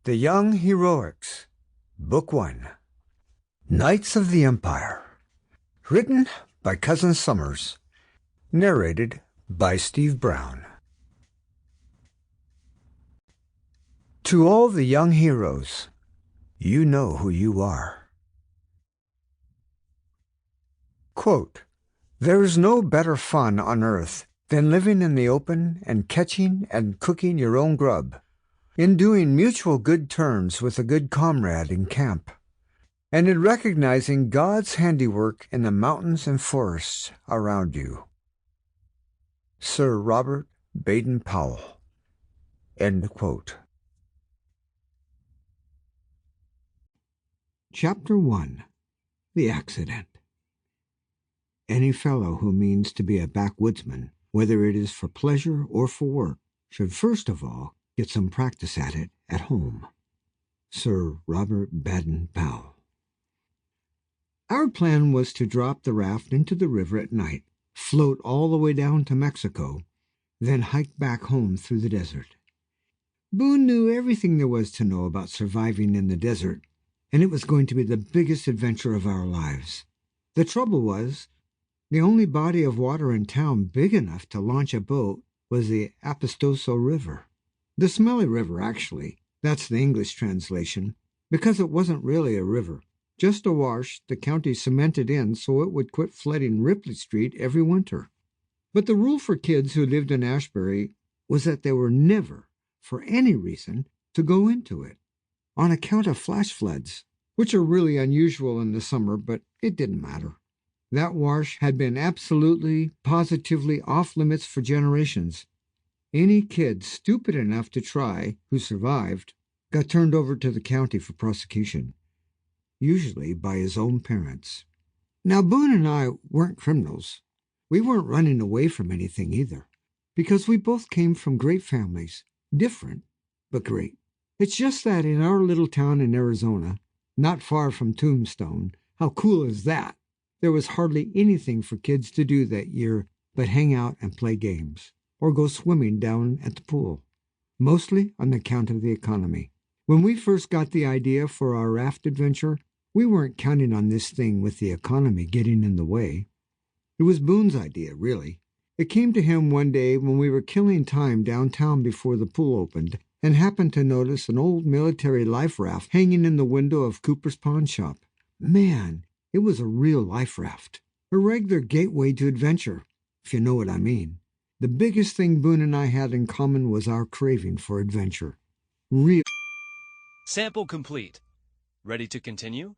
The Young Heroics, Book 1, Knights of the Empire, written by Cousin Summers, narrated by Steve Brown. To all the young heroes, you know who you are. Quote, "There is no better fun on earth than living in the open and catching and cooking your own grub, in doing mutual good turns with a good comrade in camp, and in recognizing God's handiwork in the mountains and forests around you." Sir Robert Baden-Powell. End quote. Chapter 1. The Accident. Any fellow who means to be a backwoodsman, whether it is for pleasure or for work, should first of all get some practice at it at home. Sir Robert Baden-Powell. Our plan was to drop the raft into the river at night, float all the way down to Mexico, then hike back home through the desert. Boone knew everything there was to know about surviving in the desert, and it was going to be the biggest adventure of our lives. The trouble was, the only body of water in town big enough to launch a boat was the Apestoso River. The Smelly River, actually. That's the English translation, because it wasn't really a river, just a wash the county cemented in so it would quit flooding Ripley Street every winter. But the rule for kids who lived in Ashbury was that they were never, for any reason, to go into it, on account of flash floods, which are really unusual in the summer, but it didn't matter. That wash had been absolutely, positively off-limits for generations. Any kid stupid enough to try, who survived, got turned over to the county for prosecution, usually by his own parents. Now, Boone and I weren't criminals. We weren't running away from anything either, because we both came from great families, different, but great. It's just that in our little town in Arizona, not far from Tombstone, how cool is that? There was hardly anything for kids to do that year but hang out and play games, or go swimming down at the pool, mostly on account of the economy. When we first got the idea for our raft adventure, we weren't counting on this thing with the economy getting in the way. It was Boone's idea, really. It came to him one day when we were killing time downtown before the pool opened, and happened to notice an old military life raft hanging in the window of Cooper's pawn shop. Man, it was a real life raft, a regular gateway to adventure, if you know what I mean. The biggest thing Boone and I had in common was our craving for adventure. Real. Sample complete. Ready to continue?